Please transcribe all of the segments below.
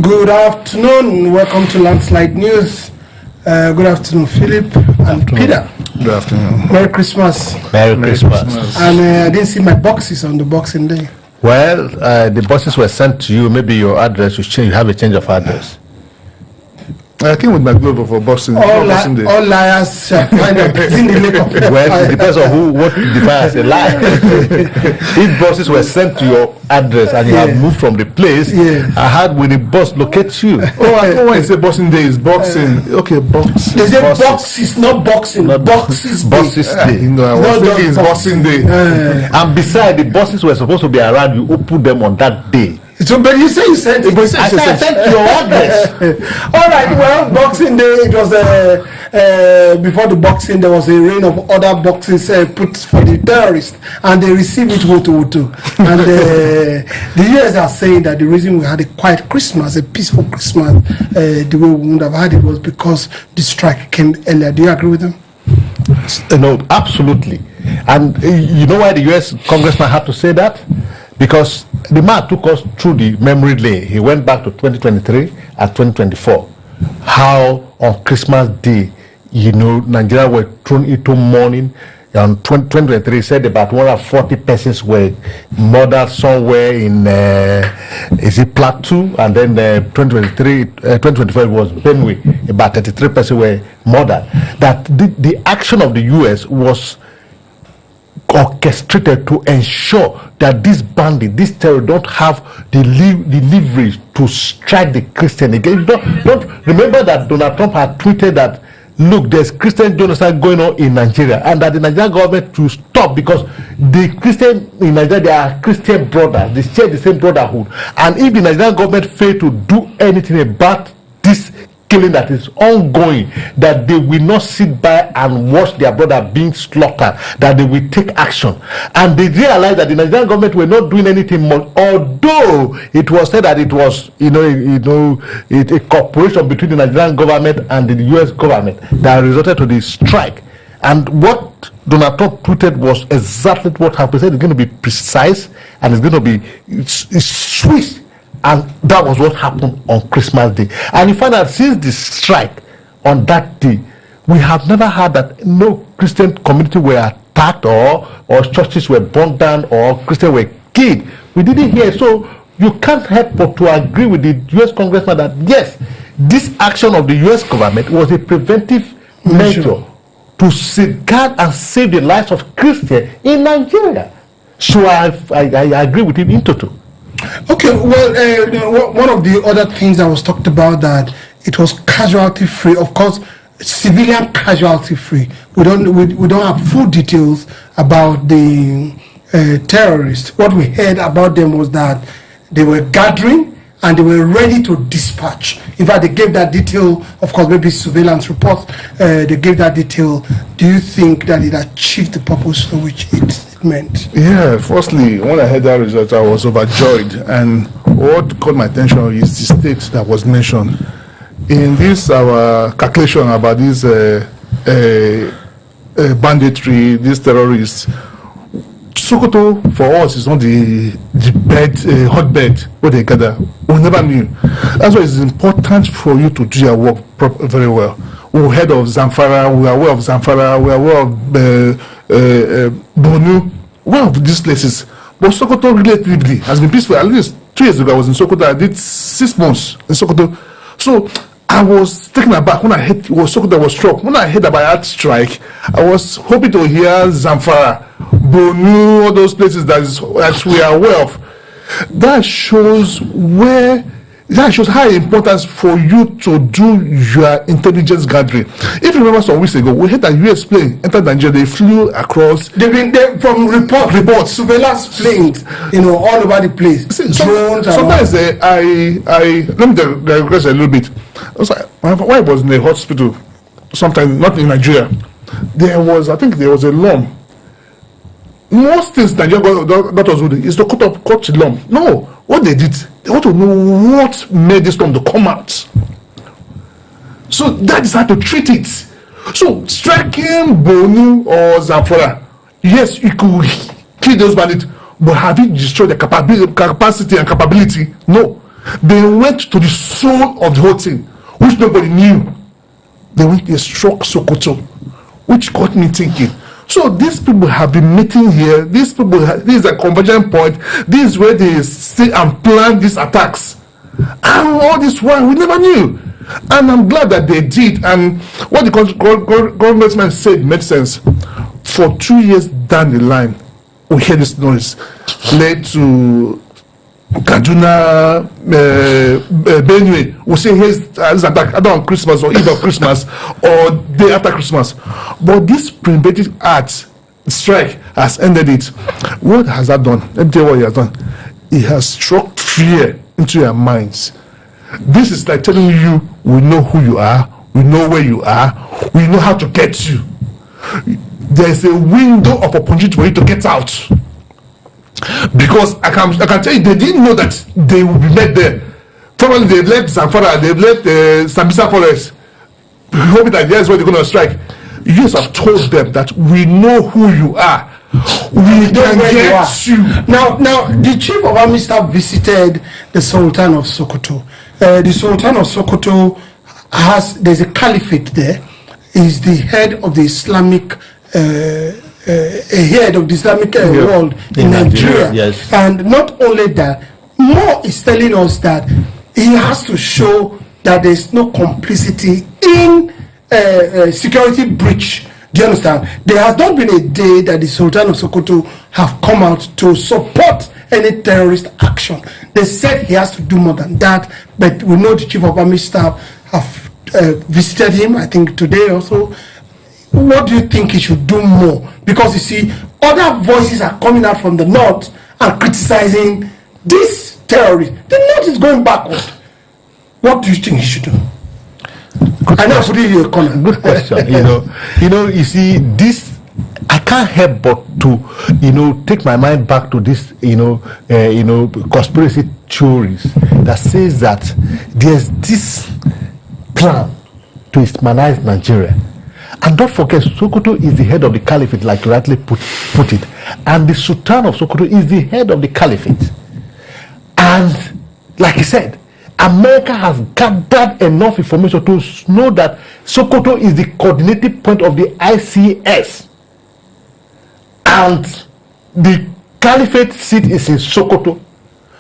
Good afternoon. Welcome to Landslide News. Good afternoon, Philip and Peter. Good afternoon. Merry Christmas. Merry Christmas. And I didn't see my boxes on the Boxing Day. Well, the boxes were sent to you. Maybe your address will change. You have a change of address. I came with my glove for boxing. All liars shall find a in the lake of fire. Well, it depends on what you define as a lie. If boxes were sent to your address and you have moved from the place, I had when the boss locate you. When you say boxing day, is boxing. Okay, boxing. They say boxes, not boxing. Boxes day. I was thinking it's boxing day. And besides, the bosses were supposed to be around. You open them on that day. So, but you say you sent it. I sent your address. All right. Well, Boxing Day. It was before the boxing. There was a rain of other boxes put for the terrorists, and they received it woto. And the US are saying that the reason we had a quiet Christmas, a peaceful Christmas, the way we wouldn't have had it was because the strike came earlier. Do you agree with them? No, absolutely. And you know why the US congressman had to say that? Because the man took us through the memory lane. He went back to 2023 and 2024. How on Christmas Day, Nigeria were thrown into mourning. On 2023, said about 140 persons were murdered somewhere in Plateau, and then 2024 was Benue. About 33 persons were murdered. That the action of the US was orchestrated to ensure that this bandit, this terror, don't have the leverage to strike the Christian again. Don't remember that Donald Trump had tweeted that, look, there's Christian genocide going on in Nigeria, and that the Nigerian government to stop because the Christian in Nigeria, they are Christian brothers, they share the same brotherhood, and if the Nigerian government fail to do anything about this killing that is ongoing, that they will not sit by and watch their brother being slaughtered, that they will take action. And they realized that the Nigerian government were not doing anything much, although it was said that it was a cooperation between the Nigerian government and the US government that resulted to the strike. And what Donald Trump tweeted was exactly what happened. He said it's going to be precise and it's going to be swift. And that was what happened on Christmas Day. And you find that since the strike on that day, we have never heard that no Christian community were attacked or churches were burned down or Christians were killed. We didn't hear. So you can't help but to agree with the US congressman that yes, this action of the US government was a preventive measure to safeguard and save the lives of Christians in Nigeria. So I agree with him in total. Okay, well, one of the other things that was talked about that it was casualty free. Of course, civilian casualty free. We don't have full details about the terrorists. What we heard about them was that they were gathering and they were ready to dispatch. In fact, they gave that detail. Of course, maybe surveillance reports. They gave that detail. Do you think that it achieved the purpose for which it meant? Yeah, firstly, when I heard that result, I was overjoyed. And what caught my attention is the state that was mentioned. In this, our calculation about this banditry, these terrorists, Sokoto for us is not the hotbed where they gather. We never knew. That's why it's important for you to do your work very well. We're heard of Zamfara, we are aware of Zamfara, we are aware of Borno, one of these places. But Sokoto relatively has been peaceful. At least 2 years ago I was in Sokoto. I did 6 months in Sokoto. So I was taken aback when I heard Sokoto was struck. When I heard about airstrike, I was hoping to hear Zamfara, Borno, all those places that we are aware of. That shows how important for you to do your intelligence gathering. If you remember some weeks ago, we heard that US plane entered Nigeria. They flew across. They've been there from reports, surveillance planes, all over the place. Sometimes I let me digress a little bit. I was like, when I was in the hospital, sometime not in Nigeria, there was a lump. Most things Nigerian doctors would do is to cut the lump. No, what they did, they want to know what made this lump to come out. So that is how to treat it. So striking Borno or Zamfara, yes, you could kill those bandits, but have you destroyed the capacity and capability? No. They went to the soul of the whole thing, which nobody knew. They struck Sokoto, which got me thinking. So these people have been meeting here. This is a convergent point. This is where they stay and plan these attacks. And all this while, we never knew. And I'm glad that they did. And what the government said made sense. For 2 years down the line, we hear this noise led to Kaduna, Benue. We say here's this attack either on Christmas or Eve of Christmas or day after Christmas. But this premeditated act, strike, has ended it. What has that done? Let me tell you what he has done. He has struck fear into your minds. This is like telling you, we know who you are, we know where you are, we know how to get you. There's a window of opportunity for you to get out. Because I can tell you, they didn't know that they would be met there. Probably they left Zamfara, they left Sambisa Forest, hoping that that's where they're going to strike. You just have told them that we know who you are. We can get you. Now, the chief of army staff visited the Sultan of Sokoto. The Sultan of Sokoto there's a caliphate there. Is the head of the Islamic world in Nigeria. Yes. And not only that, more is telling us that he has to show that there's no complicity in security breach. Do you understand? There has not been a day that the Sultan of Sokoto have come out to support any terrorist action. They said he has to do more than that, but we know the chief of army staff have visited him, I think today also. What do you think he should do more? Because you see, other voices are coming out from the north and criticizing this terrorist. The north is going backward. What do you think he should do? Good I know question. putting you a corner. Good question. You see, this I can't help but to, take my mind back to this, conspiracy theories that says that there's this plan to Islamanize Nigeria. And don't forget, Sokoto is the head of the caliphate, like you rightly put it. And the Sultan of Sokoto is the head of the caliphate. And like I said, America has gathered enough information to know that Sokoto is the coordinating point of the ICS. And the caliphate seat is in Sokoto.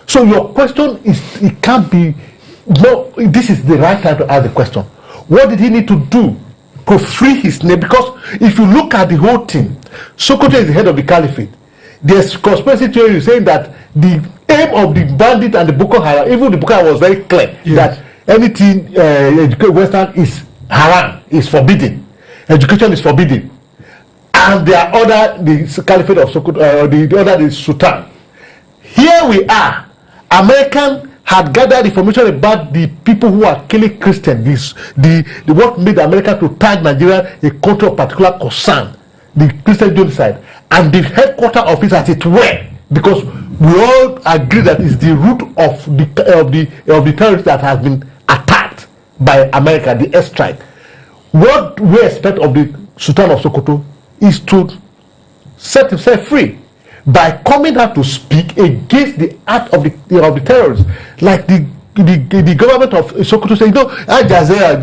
So your question is, it can't be, no, this is the right time to ask the question. What did he need to do to free his name? Because if you look at the whole thing, Sokoto is the head of the caliphate. There's conspiracy theory saying that the aim of the bandit and the Boko Haram, even the Boko Haram was very clear, that anything Western is haram, is forbidden. Education is forbidden. And they are under the caliphate of Sokoto, the Sultan. Here we are. American had gathered information about the people who are killing Christians. The what made America to tag Nigeria a country of particular concern, the Christian genocide, and the headquarters of it as it were, because we all agree that it's the root of the terrorists that has been attacked by America, the airstrike. What we expect of the Sultan of Sokoto is to set himself free by coming out to speak against the act of the terrorists, like the government of Sokoto said. Al Jazeera,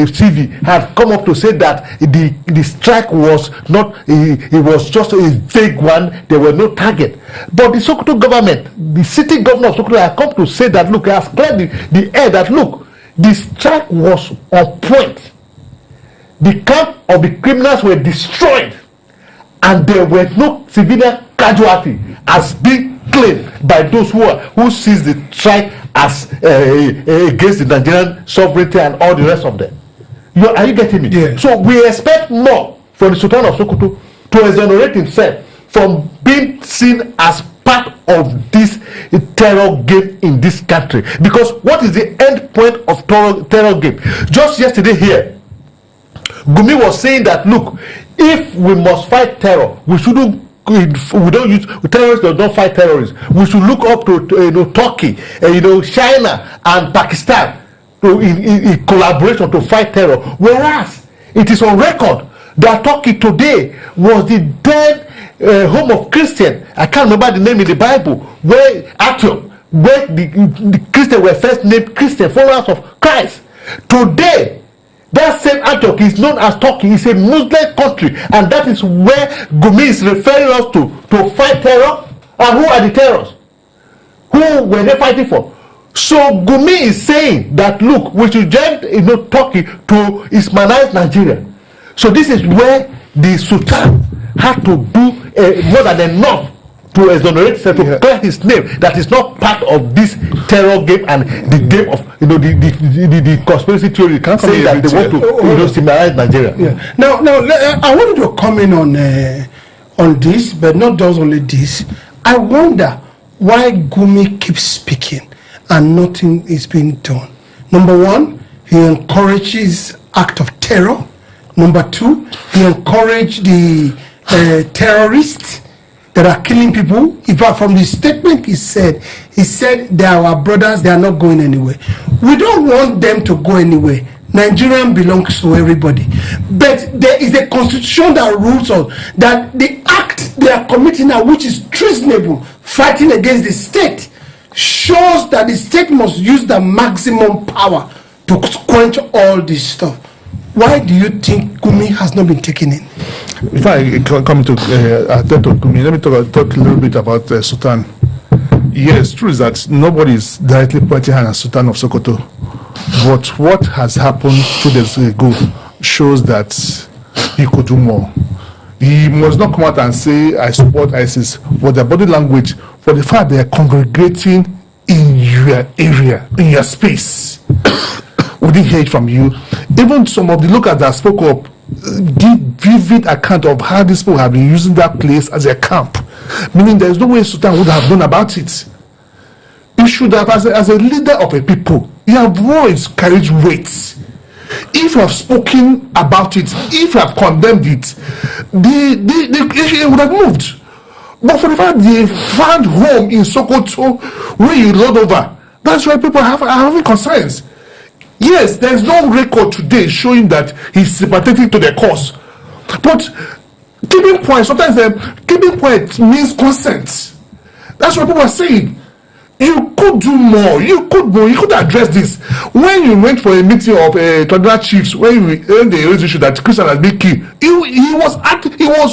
TV had come up to say that the strike was not, it was just a vague one. There were no target. But the Sokoto government, the city governor of Sokoto, had come to say that, look, he has cleared the air, that look, the strike was on point. The camp of the criminals were destroyed, and there were no civilian casualty as being claimed by those who sees the strike as against the Nigerian sovereignty and all the rest of them. Are you getting me? Yeah. So we expect more from the Sultan of Sokoto to exonerate himself from being seen as part of this terror game in this country. Because what is the end point of terror game? Just yesterday here, Gumi was saying that, look, if we must fight terror, we shouldn't. We don't use terrorists. Don't fight terrorists. We should look up to Turkey, China and Pakistan in collaboration to fight terror. Whereas it is on record that Turkey today was the dead home of Christian. I can't remember the name in the Bible, where Antioch, where the Christians were first named Christian followers of Christ. Today, that same Antioch is known as Turkey. It's a Muslim country, and that is where Gumi is referring us to fight terror. And who are the terrorists? Who were they fighting for? So Gumi is saying that, look, we should join Turkey to Ismailize Nigeria. So this is where the Sultan had to do more than enough to exonerate himself, to clear his name, that is not part of this terror game and the game of the conspiracy theory saying that they want to Ismailize Nigeria. Yeah. Now I wanted to comment on this, but not just only this. I wonder why Gumi keeps speaking and nothing is being done. Number one, he encourages act of terror. Number two, he encouraged the terrorists that are killing people. In fact, from the statement he said they are our brothers, they are not going anywhere. We don't want them to go anywhere. Nigerian belongs to everybody. But there is a constitution that rules on that the act they are committing now, which is treasonable, fighting against the state, shows that the state must use the maximum power to quench all this stuff. Why do you think Gumi has not been taken in? If I come to Gumi, let me talk a little bit about Sultan. Yes, true is that nobody is directly pointing hand at Sultan of Sokoto. But what has happened 2 days ago shows that he could do more. He must not come out and say, I support ISIS, but the body language, for the fact they are congregating in your area, in your space. We didn't hear it from you. Even some of the locals that spoke up give vivid account of how these people have been using that place as a camp. Meaning there is no way Sultan would have known about it. You should have, as a leader of a people, your voice carries weight. If you have spoken about it, if you have condemned it, it would have moved. But for the fact they found home in Sokoto where you rode over, that's why people are having concerns. Yes, there is no record today showing that he's sympathetic to the cause. But keeping quiet, sometimes keeping quiet means consent. That's what people are saying. You could do more. You could address this. When you went for a meeting of traditional chiefs, when they raised the issue that Christian has been killed, he was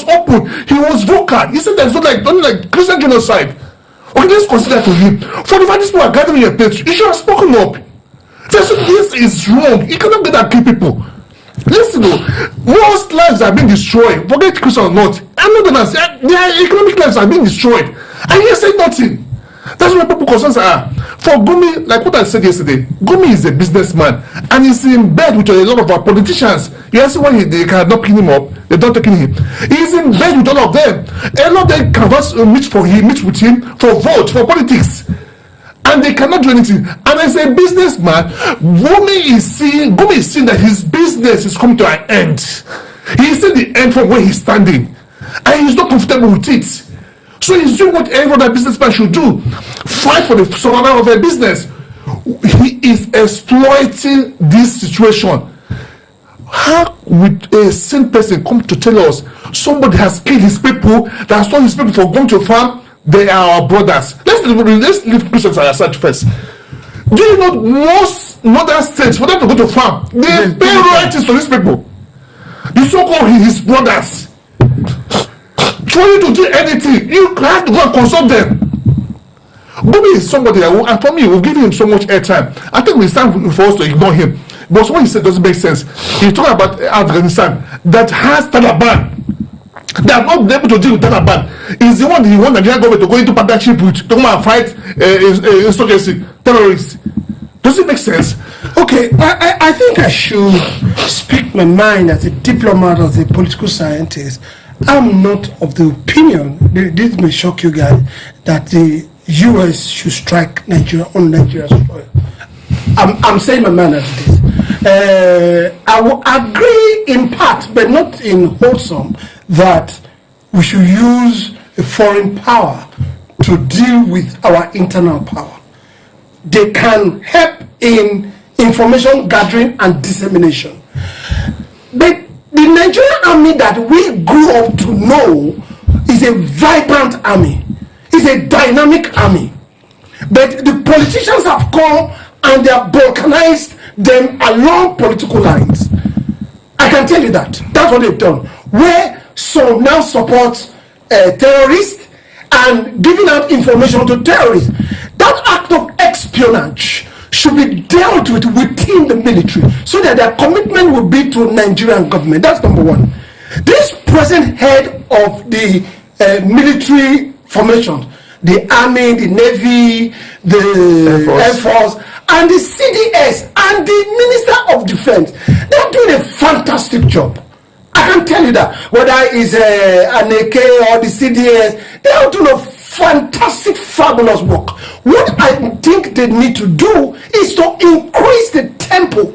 open, he was vocal. He said there's not like Christian genocide. Okay, let's consider to him. For the fact these people are gathering your place, you should have spoken up. This is wrong. You cannot get that kill people. Listen, most lives are being destroyed. Forget Christian or not. I'm not gonna say their economic lives are being destroyed. And he said nothing. That's why people concerns are. For Gumi, like what I said yesterday, Gumi is a businessman and he's in bed with a lot of our politicians. You ask why they cannot pick him up, they're not taking him. He's in bed with all of them. A lot of them canvas meet with him for vote, for politics. And they cannot do anything. And as a businessman, Gumi is seeing that his business is coming to an end. He's seeing the end from where he's standing. And he's not comfortable with it. So he's doing what every other businessman should do. Fight for the survival of a business. He is exploiting this situation. How would a sane person come to tell us somebody has killed his people, that has told his people for going to farm? They are our brothers. Let's leave Christians aside first. Do you know most northern states, for them to go to farm, they pay royalties to these people? The so-called his brothers. For you to do anything, you have to go and consult them. Gumi is somebody that, and for me, we've given him so much airtime. I think it's time for us to ignore him. But what he said doesn't make sense. He's talking about Afghanistan that has Taliban. They are not able to deal with Taliban. He's the one he wants the Nigerian government to go into partnership with to come and fight insurgency, terrorists. Does it make sense? Okay, I think I should speak my mind as a diplomat, as a political scientist. I'm not of the opinion, this may shock you guys, that the US should strike Nigeria on Nigeria's soil. I'm saying my mind as it is. I will agree in part, but not in wholesome, that we should use a foreign power to deal with our internal power. They can help in information gathering and dissemination. But the Nigerian army that we grew up to know is a vibrant army. It's a dynamic army. But the politicians have come and they have balkanized them along political lines. I can tell you that. That's what they've done. Where some now support terrorists and giving out information to terrorists. That act of espionage should be dealt with within the military so that their commitment will be to Nigerian government. That's number one. This present head of the military formation, the army, the navy, the Air Force, and the CDS, and the Minister of Defense, they're doing a fantastic job. I can tell you that. Whether it's an AK or the CDS, they are doing a fantastic, fabulous work. What I think they need to do is to increase the tempo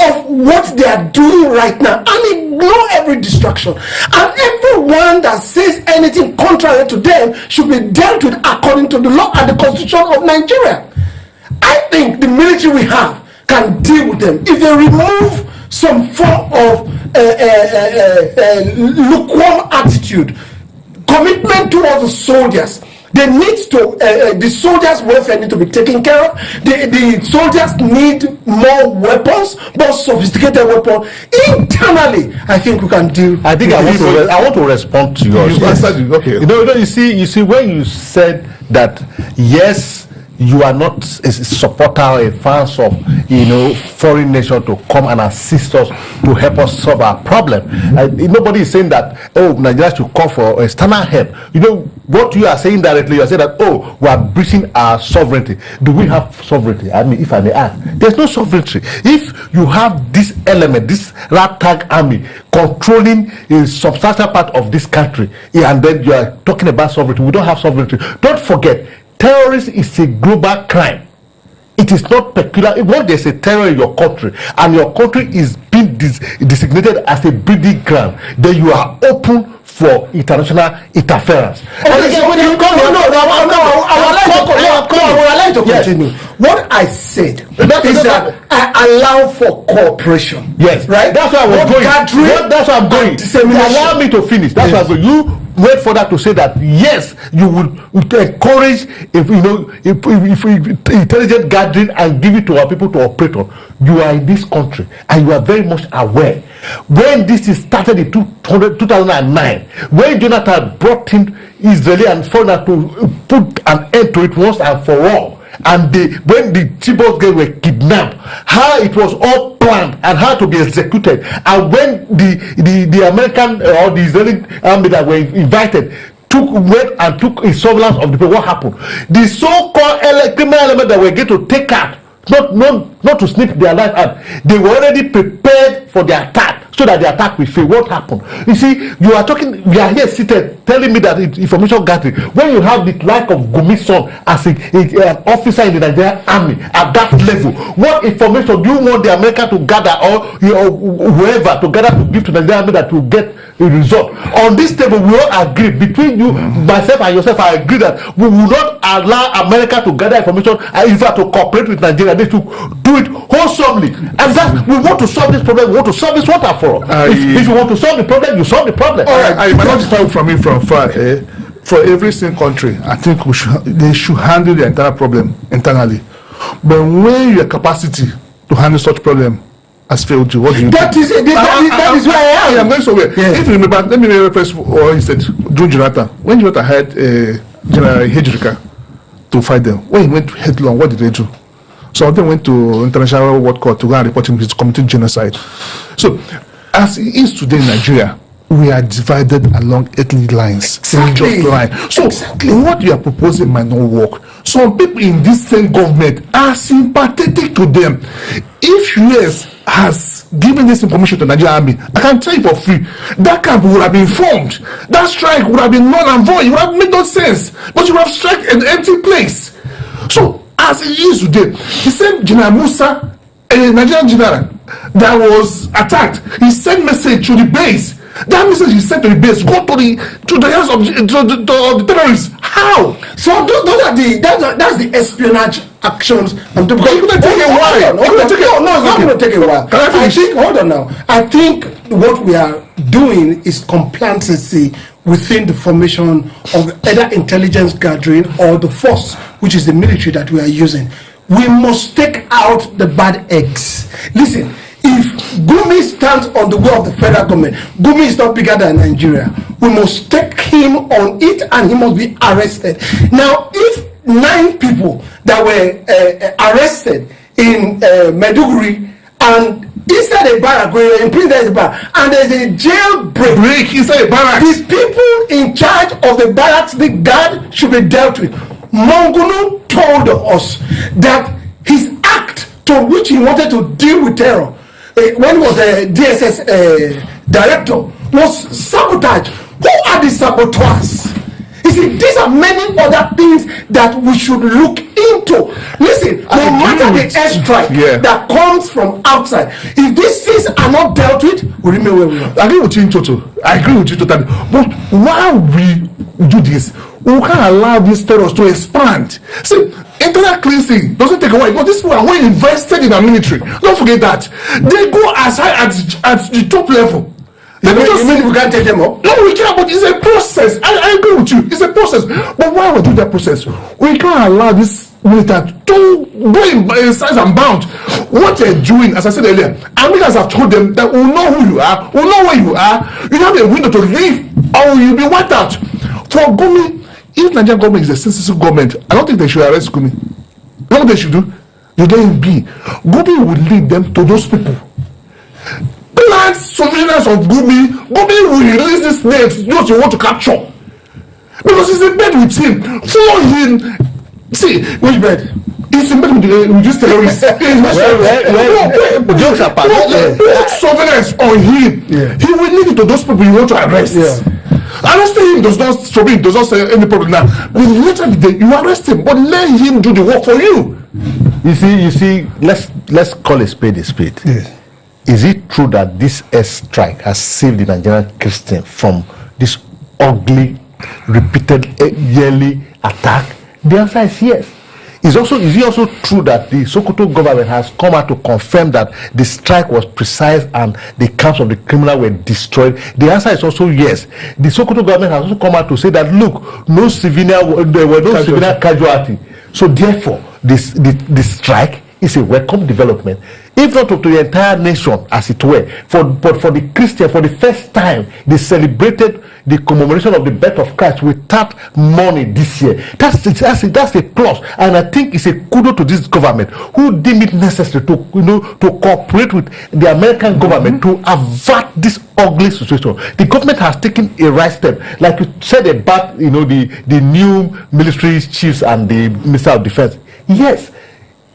of what they are doing right now and ignore every distraction. And everyone that says anything contrary to them should be dealt with according to the law and the constitution of Nigeria. I think the military we have can deal with them. If they remove some form of lukewarm attitude, commitment towards the soldiers, they need to, the soldiers' welfare need to be taken care of. The soldiers need more weapons, more sophisticated weapons. Internally, I think we can deal. I think I want to respond to yours. Okay. You know, you see, when you said that, yes, you are not a supporter or a fans of, foreign nation to come and assist us to help us solve our problem. Nobody is saying that, Nigeria should call for external help. What you are saying directly, you are saying that, we are breaching our sovereignty. Do we have sovereignty? I mean, if I may ask, there's no sovereignty. If you have this element, this ragtag army controlling a substantial part of this country, and then you are talking about sovereignty, we don't have sovereignty. Don't forget, terrorism is a global crime. It is not peculiar. When there's a terror in your country and your country is being designated as a breeding ground, then you are open for international interference. I would like to continue. What I said is that I allow for cooperation. Yes, right. That's why I was going. That's why I'm going. Allow me to finish. That's why I'm going. You went further to say that yes, you would encourage if intelligent gathering and give it to our people to operate on. You are in this country and you are very much aware when this is started in 2009, when Jonathan brought in Israeli and foreigner to put an end to it once and for all. And when the Chibok girls were kidnapped, how it was all planned and how to be executed, and when the American or the Israeli army that were invited went and took a surveillance of the people, what happened? The so-called criminal element that were going to take out, not to snip their life out, they were already prepared for the attack, so that the attack will fail. What happened? You see, we are here seated telling me that information gathering, when you have the like of Gumi's son as an officer in the Nigerian army at that level, what information do you want the American to gather or whoever to gather to give to the Nigerian army that will get a result? On this table, we all agree between you, myself and yourself, I agree that we will not allow America to gather information and in fact to cooperate with Nigeria. They should do it wholesomely. And that we want to solve this problem, we want to solve this water for all. If you want to solve the problem, you solve the problem. All right, I might not start from it from far. For every single country, I think they should handle the entire problem internally. But when your capacity to handle such problem has failed you, what do you that do? That is where I am. I'm going somewhere. If you remember, let me reference what he said during Jonathan. When Jonathan had General Hejrika to fight them, when he went headlong, what did they do? Some of them went to International World Court to go and report him to committing genocide. So, as it is today in Nigeria, we are divided along ethnic lines, religious lines. So, what you are proposing might not work. Some people in this same government are sympathetic to them. If US has given this information to the Nigerian army, I can tell you for free, that camp would have been formed. That strike would have been null and void. It would have made no sense. But you have struck an empty place. So, as it is today, the same General Musa, a Nigerian general that was attacked, he sent message to the base. That message he sent to the base go to the hands of the terrorists. How? So that's the espionage actions. And because It's gonna take a while. No, it's not going to take a while. Can I finish? Hold on now. I think what we are doing is complacency within the formation of either intelligence gathering or the force, which is the military that we are using. We must take out the bad eggs. Listen, if Gumi stands on the way of the federal government, Gumi is not bigger than Nigeria. We must take him on it and he must be arrested. Now, if 9 people that were arrested in Maiduguri and inside a barrack, in prison barrack, and there's a jailbreak inside a barracks. the people in charge of the barracks, the guard, should be dealt with. Mongunu told us that his act to which he wanted to deal with terror when he was a DSS director was sabotage. Who are the saboteurs? You see, these are many other things that we should look into. Listen, no matter the airstrike that comes from outside, if these things are not dealt with, we remain where we are. I agree with you in total. I agree with you totally. But while we do this, we can't allow these terrorists to expand. See, internal cleansing doesn't take a while because these people are well invested in our military. Don't forget that. They go as high at the top level. You mean we can't take them up? No, we can't, but it's a process. I agree with you. It's a process. But while we do that process, we can't allow this military to go in size and bound. What they're doing, as I said earlier, Americans have told them that we'll know who you are, we'll know where you are, you have a window to leave, or you'll be wiped out. For Gumi, if Nigerian government is a sensitive government, I don't think they should arrest Gumi. You know what they should do? You let him be. Gumi will lead them to those people. Plan surveillance of Gumi. Gumi will release these names those you want to capture. Because he's in bed with him. Follow him. See, Which bed? he's in bed with this terrorist. Jokes apart. Put surveillance on him. He will lead you to those people you want to arrest. Arresting him does not say any problem now. But later in the day, you arrest him, but let him do the work for you. You see, let's call a spade a spade. Yes. Is it true that this airstrike has saved the Nigerian Christian from this ugly, repeated yearly attack? The answer is yes. Is it also true that the Sokoto government has come out to confirm that the strike was precise and the camps of the criminal were destroyed? The answer is also yes. The Sokoto government has also come out to say that look, there were no civilian casualty. So therefore, the strike is a welcome development, if not to the entire nation, as it were. But for the Christian, for the first time, they celebrated the commemoration of the birth of Christ without money this year. That's a plus, and I think it's a kudos to this government who deemed it necessary to cooperate with the American government to avert this ugly situation. The government has taken a right step, like you said about the new military chiefs and the Minister of Defense. Yes.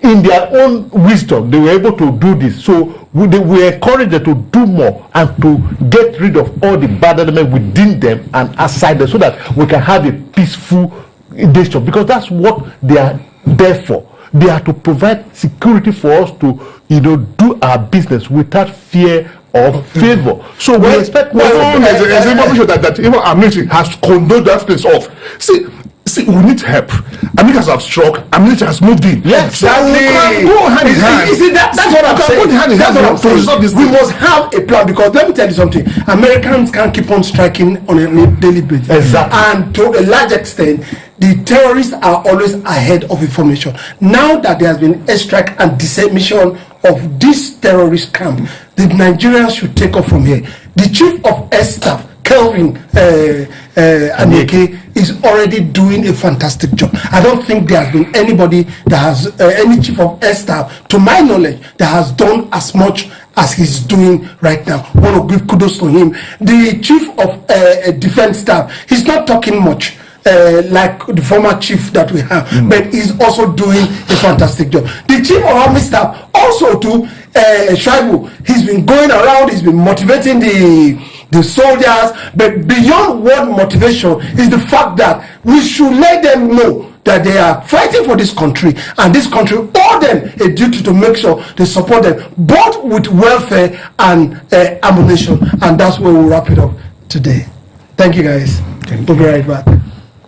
In their own wisdom, they were able to do this. So we encourage them to do more and to get rid of all the bad elements within them and outside them, so that we can have a peaceful nation. Because that's what they are there for. They are to provide security for us to, do our business without fear or favor. So we expect more. There's information that even our military has condoned that place off. See, we need help. Americans have struck. America has moved in. Yes, so we can go hand in hand. You see, that's what I'm saying. That's what I'm saying. We must have a plan, because let me tell you something. Americans can't keep on striking on a daily basis. Exactly. And to a large extent, the terrorists are always ahead of information. Now that there has been airstrike and dissemination of this terrorist camp, the Nigerians should take off from here. The chief of air staff, Kelvin Aneke, is already doing a fantastic job. I don't think there has been anybody that has any chief of air staff, to my knowledge, that has done as much as he's doing right now. I want to give kudos to him. The chief of defense staff, he's not talking much. Like the former chief that we have, but he's also doing a fantastic job. The chief of army staff also too, Shaibu, he's been going around, he's been motivating the soldiers, but beyond word motivation is the fact that we should let them know that they are fighting for this country, and this country owe them a duty to make sure they support them both with welfare and ammunition. And that's where we'll wrap it up today. Thank you guys. We'll be right back.